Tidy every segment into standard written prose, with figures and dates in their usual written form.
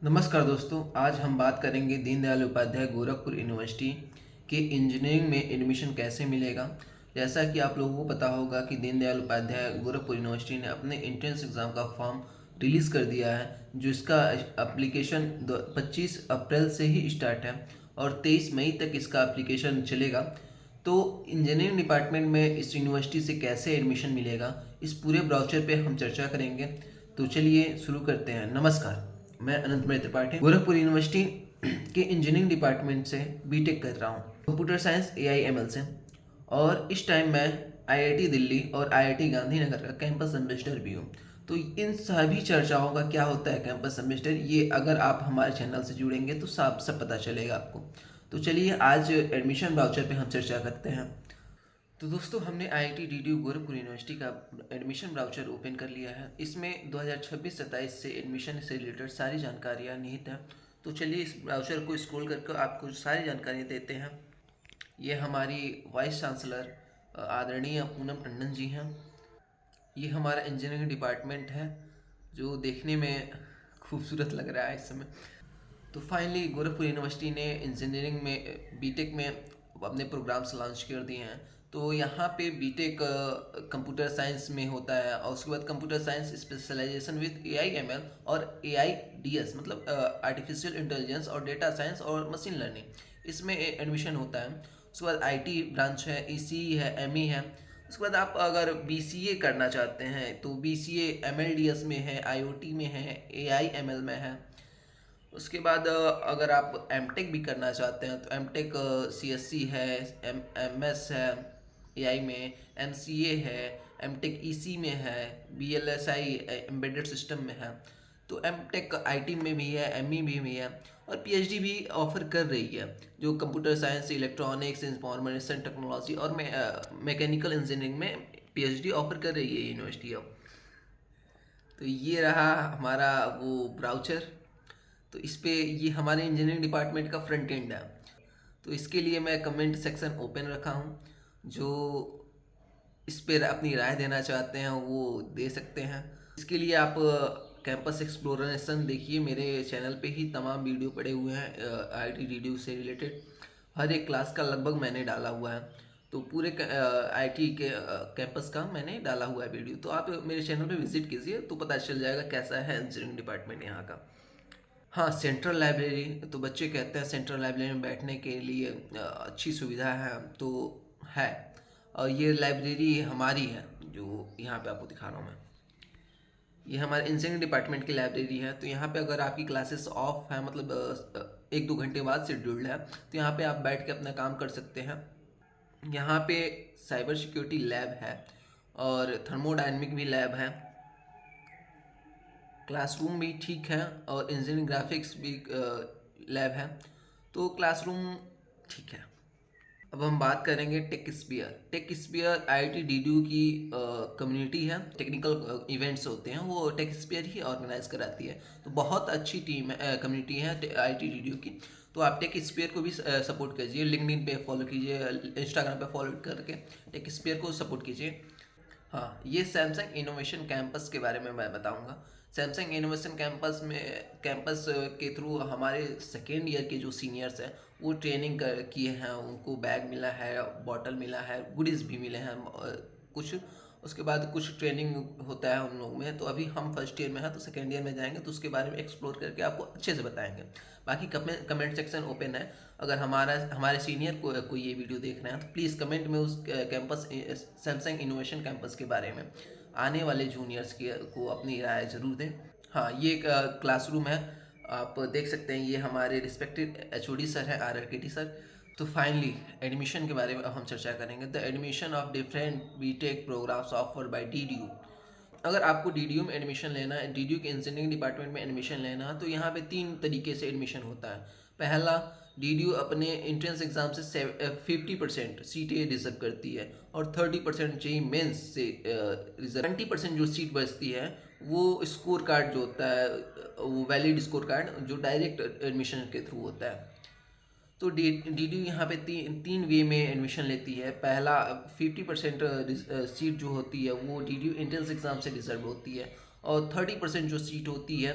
नमस्कार दोस्तों, आज हम बात करेंगे दीनदयाल उपाध्याय गोरखपुर यूनिवर्सिटी के इंजीनियरिंग में एडमिशन कैसे मिलेगा। जैसा कि आप लोगों को पता होगा कि दीनदयाल उपाध्याय गोरखपुर यूनिवर्सिटी ने अपने एंट्रेंस एग्ज़ाम का फॉर्म रिलीज़ कर दिया है, जो इसका एप्लीकेशन 25 अप्रैल से ही स्टार्ट है और 23 मई तक इसका एप्लीकेशन चलेगा। तो इंजीनियरिंग डिपार्टमेंट में इस यूनिवर्सिटी से कैसे एडमिशन मिलेगा, इस पूरे ब्राउचर पे हम चर्चा करेंगे। तो चलिए शुरू करते हैं। नमस्कार, मैं अनंत त्रिपाठी गोरखपुर यूनिवर्सिटी के इंजीनियरिंग डिपार्टमेंट से बीटेक कर रहा हूँ, कंप्यूटर साइंस एआईएमएल से। और इस टाइम मैं आईआईटी दिल्ली और आईआईटी गांधीनगर का कैंपस एम्बेसडर भी हूँ। तो इन सभी चर्चाओं का क्या होता है कैंपस एम्बेसडर, ये अगर आप हमारे चैनल से जुड़ेंगे तो सब पता चलेगा आपको। तो चलिए आज एडमिशन वाउचर पे हम चर्चा करते हैं। तो दोस्तों, हमने आईआईटी डीडीयू गोरखपुर यूनिवर्सिटी का एडमिशन ब्राउचर ओपन कर लिया है। इसमें 2026-27 से एडमिशन से रिलेटेड सारी जानकारियाँ निहित हैं। तो चलिए इस ब्राउचर को स्क्रॉल करके आपको सारी जानकारी देते हैं। ये हमारी वाइस चांसलर आदरणीय पूनम टंडन जी हैं। ये हमारा इंजीनियरिंग डिपार्टमेंट है जो देखने में खूबसूरत लग रहा है इस समय। तो फाइनली गोरखपुर यूनिवर्सिटी ने इंजीनियरिंग में बीटेक में अपने प्रोग्राम्स लॉन्च कर दिए हैं। तो यहाँ पे बीटेक कंप्यूटर साइंस में होता है और उसके बाद computer science specialization with AIML और एआईडीएस मतलब आर्टिफिशियल इंटेलिजेंस और डेटा साइंस और मशीन लर्निंग, इसमें एडमिशन होता है। उसके बाद आईटी ब्रांच है, ईसीई है, एमई है। उसके बाद आप अगर बीसीए करना चाहते हैं तो बीसीए एमएलडीएस में है, आईओटी में है, एआईएमएल में है। उसके बाद अगर आप एमटेक भी करना चाहते हैं तो एमटेक सीएससी है, एमएस है एआई में, एमसीए है, एमटेक ईसी में है, बीएलएसआई एम्बेडेड सिस्टम में है। तो एमटेक आईटी में भी है, एमई भी है और पीएचडी भी ऑफर कर रही है, जो computer science, electronics, information technology और मैकेनिकल इंजीनियरिंग में पीएचडी ऑफर कर रही है यूनिवर्सिटी अब। तो ये रहा हमारा वो ब्राउचर। तो इस पे ये हमारे इंजीनियरिंग डिपार्टमेंट का फ्रंट एंड है। तो इसके लिए मैं कमेंट सेक्शन ओपन रखा हूँ, जो इस पर अपनी राय देना चाहते हैं वो दे सकते हैं। इसके लिए आप कैंपस एक्सप्लोरेशन देखिए, मेरे चैनल पे ही तमाम वीडियो पड़े हुए हैं आईआईटी डीडीयू से रिलेटेड। हर एक क्लास का लगभग मैंने डाला हुआ है। तो पूरे आईआईटी के कैंपस का मैंने डाला हुआ है वीडियो। तो आप मेरे चैनल पे विजिट कीजिए तो पता चल जाएगा कैसा है इंजीनियरिंग डिपार्टमेंट यहाँ का। हाँ, सेंट्रल लाइब्रेरी तो बच्चे कहते हैं सेंट्रल लाइब्रेरी में बैठने के लिए अच्छी सुविधा है, तो है। और ये लाइब्रेरी हमारी है जो यहाँ पे आपको दिखा रहा हूँ मैं। ये हमारे इंजीनियरिंग डिपार्टमेंट की लाइब्रेरी है। तो यहाँ पे अगर आपकी क्लासेस ऑफ है, मतलब 1-2 घंटे बाद शेड्यूल्ड है, तो यहाँ पे आप बैठ के अपना काम कर सकते हैं। यहाँ पे साइबर सिक्योरिटी लैब है और थर्मोडायनेमिक भी लैब है। क्लासरूम भी ठीक है और इंजीनियरिंग ग्राफिक्स भी लैब है। तो क्लासरूम ठीक है। अब हम बात करेंगे tech spear. Tech spear IIT DDU की कम्युनिटी है। टेक्निकल इवेंट्स होते हैं वो टेक स्पीयर ही ऑर्गेनाइज कराती है। तो बहुत अच्छी टीम है, कम्युनिटी है आईआईटी डीडीयू की। तो आप टेक स्पीयर को भी सपोर्ट कीजिए, लिंक्डइन पे फॉलो कीजिए, इंस्टाग्राम पे फॉलो करके टेक स्पीयर को सपोर्ट कीजिए। हाँ, ये सैमसंग इनोवेशन कैंपस के बारे में मैं बताऊंगा। सैमसंग इनोवेशन कैंपस के थ्रू हमारे सेकेंड ईयर के जो सीनियर्स हैं वो ट्रेनिंग किए हैं, उनको बैग मिला है, बॉटल मिला है, गुडीज़ भी मिले हैं कुछ। उसके बाद कुछ ट्रेनिंग होता है उन लोगों में। तो अभी हम फर्स्ट ईयर में हैं, तो सेकेंड ईयर में जाएंगे तो उसके बारे में एक्सप्लोर करके आपको अच्छे से बताएंगे। बाकी कमेंट सेक्शन ओपन है। अगर हमारे सीनियर को कोई ये वीडियो देख रहे हैं तो प्लीज़ कमेंट में उस कैंपस सैमसंग इनोवेशन कैंपस के बारे में आने वाले जूनियर्स को अपनी राय ज़रूर दें। हाँ, ये एक क्लासरूम है, आप देख सकते हैं। ये हमारे रिस्पेक्टेड एचओडी सर हैं, आरआरकेटी सर। तो फाइनली एडमिशन के बारे में हम चर्चा करेंगे। The admission of different BTech programs offer by DDU. अगर आपको डीडीयू में एडमिशन लेना है, डीडीयू के इंजीनियरिंग डिपार्टमेंट में एडमिशन लेना है, तो यहाँ पे 3 तरीके से एडमिशन होता है। पहला, डीडीयू अपने एंट्रेंस एग्जाम से 50% सीटें रिजर्व करती है और 30% जेई मेंस से रिजर्व। 20% जो सीट बचती है वो स्कोर कार्ड जो होता है, वो वैलिड स्कोर कार्ड जो डायरेक्ट एडमिशन के थ्रू होता है। तो डीडीयू यहाँ पे तीन वे में एडमिशन लेती है। पहला, 50% सीट जो होती है वो डीडीयू एंट्रेंस एग्ज़ाम से रिजर्व होती है और 30% जो सीट होती है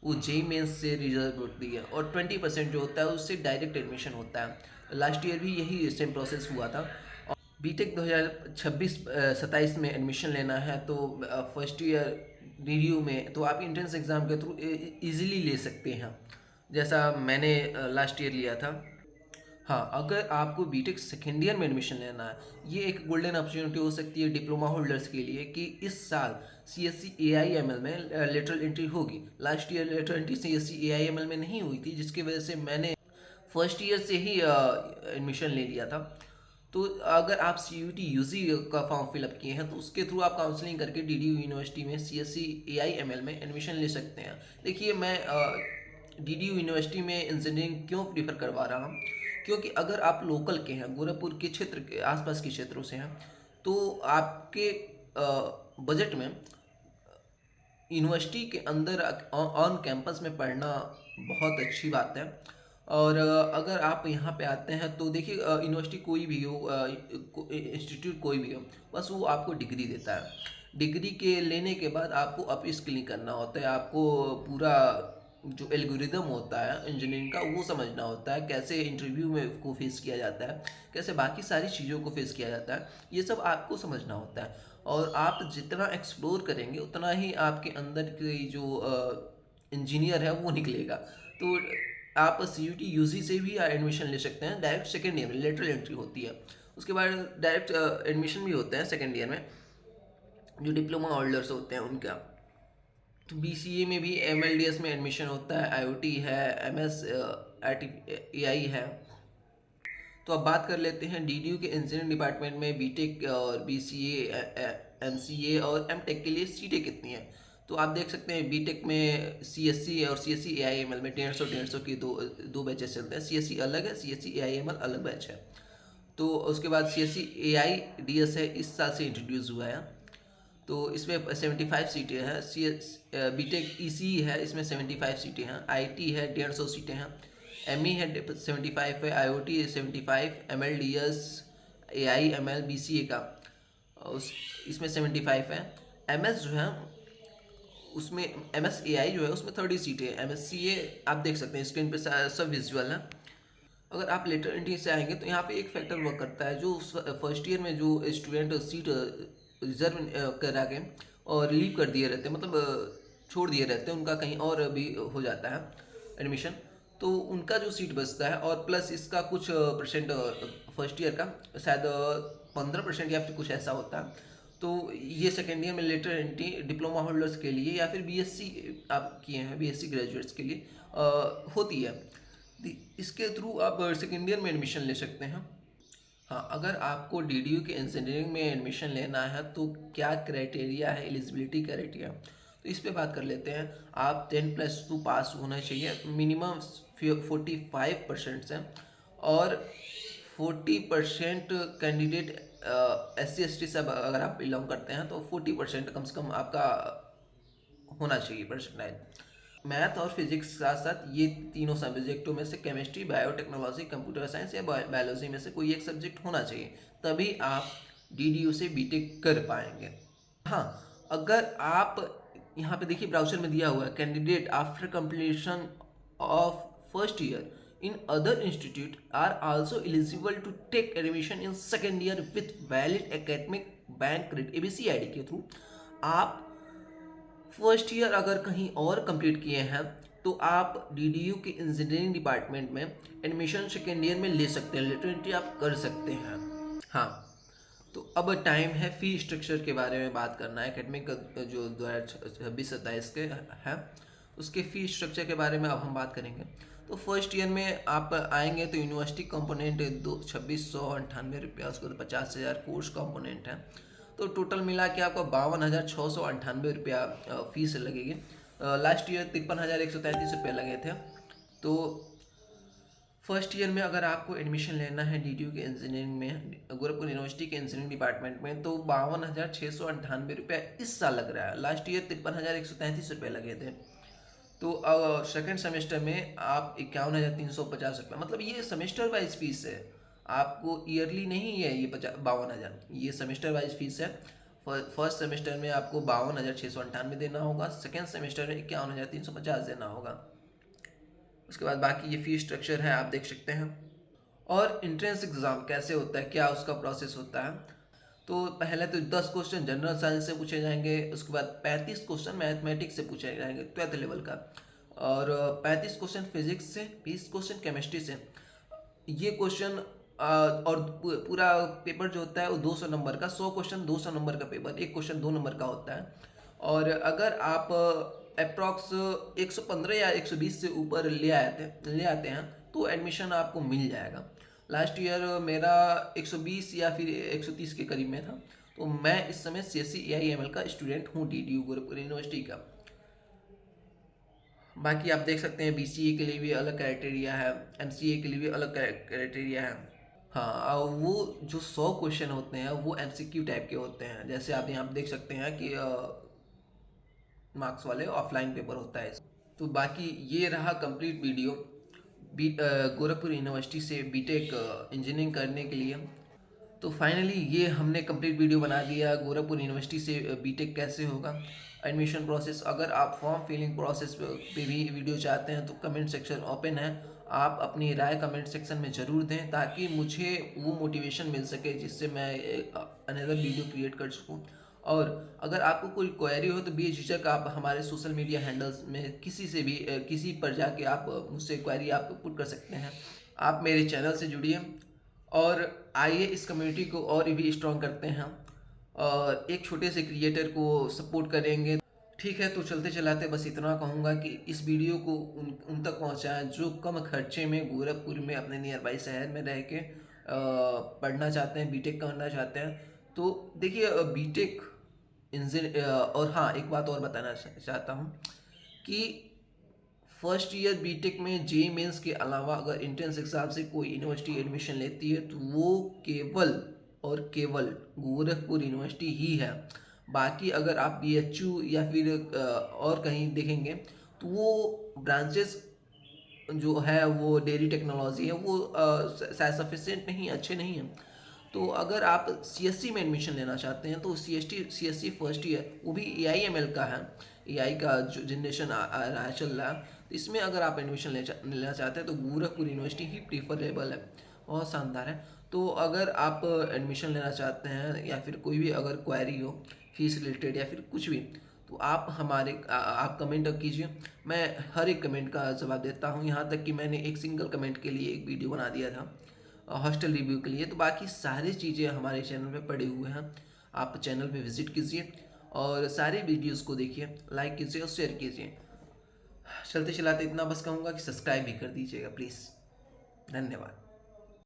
वो जेई मेंस से रिजल्ट होती है, और 20% जो होता है उससे डायरेक्ट एडमिशन होता है। लास्ट ईयर भी यही सेम प्रोसेस हुआ था। और बीटेक 2026-27 में एडमिशन लेना है तो फर्स्ट ईयर डीडीयू में तो आप एंट्रेंस एग्ज़ाम के थ्रू इजीली ले सकते हैं, जैसा मैंने लास्ट ईयर लिया था। हाँ, अगर आपको बीटेक सेकेंड ईयर में एडमिशन लेना है, ये एक गोल्डन अपॉर्चुनिटी हो सकती है डिप्लोमा होल्डर्स के लिए कि इस साल सीएससी एआईएमएल में लेटरल एंट्री होगी। Last year lateral entry CSC AIML में नहीं हुई थी, जिसकी वजह से मैंने फर्स्ट ईयर से ही एडमिशन ले लिया था। तो अगर आप सीयूटी यूजी का फॉर्म फिलअप किए हैं तो उसके थ्रू आप काउंसलिंग करके डीडीयू यूनिवर्सिटी में सीएससी एआईएमएल में एडमिशन ले सकते हैं। देखिए, मैं डीडीयू यूनिवर्सिटी में इंजीनियरिंग क्यों प्रीफर करवा रहा हूँ, क्योंकि अगर आप लोकल के हैं, गोरखपुर के क्षेत्र के आसपास के क्षेत्रों से हैं, तो आपके बजट में यूनिवर्सिटी के अंदर ऑन कैंपस में पढ़ना बहुत अच्छी बात है। और अगर आप यहाँ पे आते हैं तो देखिए, यूनिवर्सिटी कोई भी हो, इंस्टीट्यूट कोई भी हो, बस वो आपको डिग्री देता है। डिग्री के लेने के बाद आपको अप स्किलिंग करना होता है, आपको पूरा जो एल्गोरिदम होता है इंजीनियरिंग का वो समझना होता है, कैसे इंटरव्यू में को फेस किया जाता है, कैसे बाकी सारी चीज़ों को फेस किया जाता है, ये सब आपको समझना होता है। और आप जितना एक्सप्लोर करेंगे उतना ही आपके अंदर की जो इंजीनियर है वो निकलेगा। तो आप सी यू टी यू जी से भी एडमिशन ले सकते हैं, डायरेक्ट सेकेंड ईयर में लेटरल एंट्री होती है, उसके बाद डायरेक्ट एडमिशन भी होते हैं सेकेंड ईयर में जो डिप्लोमा होल्डर्स होते हैं उनका। तो बीसीए में भी एमएलडीएस में एडमिशन होता है, आईओटी है, एमएस एआई है। तो अब बात कर लेते हैं डीडीयू के इंजीनियरिंग डिपार्टमेंट में बीटेक और बीसीए, एमसीए और एमटेक के लिए सीटें कितनी हैं। तो आप देख सकते हैं बीटेक में सीएससी और सीएससी एआईएमएल में 150 की दो बैचेस चलते हैं। सीएससी अलग है, सीएससी एआईएमएल अलग बैच है। तो उसके बाद सीएससी एआईडीएस है, इस साल से इंट्रोड्यूस हुआ है। तो इसमें 75 सीटें हैं। सी एस बीटेक ईसी है, इसमें 75 सीटें हैं। आईटी है, 150 सीटें हैं। एमई है 75 है, आईओटी है 75, एमएलडीएस एआईएमएल बीसीए का उस इसमें 75 है। एमएस जो है उसमें एमएस एआई जो है उसमें 30 सीटें हैं। एमएससीए आप देख सकते हैं स्क्रीन पे सब विजुअल है। अगर आप लेटर एंट्री से आएंगे तो यहाँ पे एक फैक्टर वर्क करता है, जो फर्स्ट ईयर में जो स्टूडेंट सीट रिजर्व करा के और लीव कर दिए रहते हैं, मतलब छोड़ दिए रहते हैं, उनका कहीं और भी हो जाता है एडमिशन, तो उनका जो सीट बचता है और प्लस इसका कुछ परसेंट फर्स्ट ईयर का शायद 15% या फिर कुछ ऐसा होता है। तो ये सेकेंड ईयर में लेटर एंट्री डिप्लोमा होल्डर्स के लिए या फिर बीएससी आप किए हैं, बीएससी ग्रेजुएट्स के लिए होती है। इसके थ्रू आप सेकेंड ईयर में एडमिशन ले सकते हैं। हाँ, अगर आपको डीडीयू के इंजीनियरिंग में एडमिशन लेना है तो क्या क्राइटेरिया है, एलिजिबिलिटी क्राइटेरिया, तो इस पे बात कर लेते हैं। आप 10+2 पास होना चाहिए, मिनिमम 45% से, और 40% कैंडिडेट SC ST से अगर आप बिलोंग करते हैं तो 40% कम से कम आपका होना चाहिए परसेंटाइज। मैथ और फिजिक्स के साथ साथ ये तीनों सब्जेक्टों में से केमिस्ट्री, बायोटेक्नोलॉजी, कंप्यूटर साइंस या बायोलॉजी में से कोई एक सब्जेक्ट होना चाहिए, तभी आप डीडीयू से बीटेक कर पाएंगे। हाँ, अगर आप यहाँ पे देखिए ब्राउज़र में दिया हुआ है, candidate after completion of first year in other institute are also eligible to take admission in second year with valid academic bank credit ABC ID के थ्रू। आप फर्स्ट ईयर अगर कहीं और कंप्लीट किए हैं तो आप डीडीयू के इंजीनियरिंग डिपार्टमेंट में एडमिशन सेकेंड ईयर में ले सकते हैं, लेटर एंट्री आप कर सकते हैं। हाँ, तो अब टाइम है फी स्ट्रक्चर के बारे में बात करना है। एकेडमिक जो 2026-27 के है उसके फी स्ट्रक्चर के बारे में अब हम बात करेंगे। तो फर्स्ट ईयर में आप आएंगे तो यूनिवर्सिटी कंपोनेंट 2698 रुपया, उसके बाद 50,000 कोर्स कंपोनेंट है, तो टोटल मिला के आपको 52,698 रुपया फीस लगेगी। लास्ट ईयर 53,133 रुपये लगे थे। तो फर्स्ट ईयर में अगर आपको एडमिशन लेना है डीडीयू के इंजीनियरिंग में, गोरखपुर यूनिवर्सिटी के इंजीनियरिंग डिपार्टमेंट में, तो 52,698 रुपया इस साल लग रहा है। लास्ट ईयर 53,133 रुपये लगे थे। तो सेकेंड सेमेस्टर में आप 51,350 रुपये, मतलब ये सेमेस्टर वाइज फीस है, आपको ईयरली नहीं है ये 52,000, ये सेमेस्टर वाइज फीस है। फर्स्ट सेमेस्टर में आपको 52,698 देना होगा, सेकेंड सेमेस्टर में 51,350 देना होगा। उसके बाद बाकी ये फीस स्ट्रक्चर है, आप देख सकते हैं। और इंट्रेंस एग्ज़ाम कैसे होता है, क्या उसका प्रोसेस होता है। तो पहले तो 10 क्वेश्चन जनरल साइंस से पूछे जाएंगे, उसके बाद 35 क्वेश्चन मैथमेटिक्स से पूछे जाएंगे 12th लेवल का, और 35 क्वेश्चन फिजिक्स से, 20 क्वेश्चन केमिस्ट्री से। ये क्वेश्चन और पूरा पेपर जो होता है वो 200 नंबर का, 100 क्वेश्चन 200 नंबर का पेपर, एक क्वेश्चन 2 नंबर का होता है। और अगर आप अप्रॉक्स 115 या 120 से ऊपर ले आते हैं तो एडमिशन आपको मिल जाएगा। लास्ट ईयर मेरा 120 या फिर 130 के करीब में था। तो मैं इस समय CSE AIML का स्टूडेंट हूँ, DDU गोरखपुर यूनिवर्सिटी का। बाकी आप देख सकते हैं BCA के लिए भी अलग क्राइटेरिया है, MCA के लिए भी अलग क्राइटेरिया है। हाँ, वो जो 100 क्वेश्चन होते हैं वो MCQ टाइप के होते हैं। जैसे आप यहाँ देख सकते हैं कि मार्क्स वाले ऑफलाइन पेपर होता है। तो बाकी ये रहा कंप्लीट वीडियो गोरखपुर यूनिवर्सिटी से बीटेक इंजीनियरिंग करने के लिए। तो फाइनली ये हमने कंप्लीट वीडियो बना दिया गोरखपुर यूनिवर्सिटी से बीटेक कैसे होगा, एडमिशन प्रोसेस। अगर आप फॉर्म फिलिंग प्रोसेस पे भी वीडियो चाहते हैं तो कमेंट सेक्शन ओपन है, आप अपनी राय कमेंट सेक्शन में ज़रूर दें ताकि मुझे वो मोटिवेशन मिल सके जिससे मैं अनदर वीडियो क्रिएट कर सकूँ। और अगर आपको कोई क्वेरी हो तो बेझिझक आप हमारे सोशल मीडिया हैंडल्स में किसी से भी किसी पर जाके आप मुझसे क्वेरी आप पुट कर सकते हैं। आप मेरे चैनल से जुड़िए और आइए इस कम्युनिटी को और भी स्ट्रॉन्ग करते हैं और एक छोटे से क्रिएटर को सपोर्ट करेंगे। ठीक है, तो चलते चलाते बस इतना कहूँगा कि इस वीडियो को उन तक पहुँचाएं जो कम खर्चे में गोरखपुर में अपने नियर बाई शहर में रह के पढ़ना चाहते हैं, बीटेक करना चाहते हैं। तो देखिए बीटेक और हाँ, एक बात और बताना चाहता हूँ कि फर्स्ट ईयर बीटेक में जेईई मेंस के अलावा अगर एंट्रेंस एग्जाम से कोई यूनिवर्सिटी एडमिशन लेती है तो वो केवल और केवल गोरखपुर यूनिवर्सिटी ही है। बाकी अगर आप BHU या फिर और कहीं देखेंगे तो वो ब्रांचेस जो है वो डेयरी टेक्नोलॉजी है, वो सफिशिएंट नहीं, अच्छे नहीं हैं। तो अगर आप CSC में एडमिशन लेना चाहते हैं तो CSC फर्स्ट ईयर वो भी AIML का है, AI का जो जनरेशन चल रहा है, तो इसमें अगर आप एडमिशन लेना चाहते हैं तो गोरखपुर यूनिवर्सिटी ही प्रीफरेबल है, बहुत शानदार है। तो अगर आप एडमिशन लेना चाहते हैं या फिर कोई भी अगर क्वेरी हो फीस रिलेटेड या फिर कुछ भी, तो आप आप कमेंट कीजिए, मैं हर एक कमेंट का जवाब देता हूँ। यहाँ तक कि मैंने एक सिंगल कमेंट के लिए एक वीडियो बना दिया था हॉस्टल रिव्यू के लिए। तो बाकी सारी चीज़ें हमारे चैनल पे पड़े हुए हैं, आप चैनल पे विजिट कीजिए और सारे वीडियोस को देखिए, लाइक कीजिए और शेयर कीजिए। चलते चलाते इतना बस कहूँगा कि सब्सक्राइब भी कर दीजिएगा प्लीज़। धन्यवाद।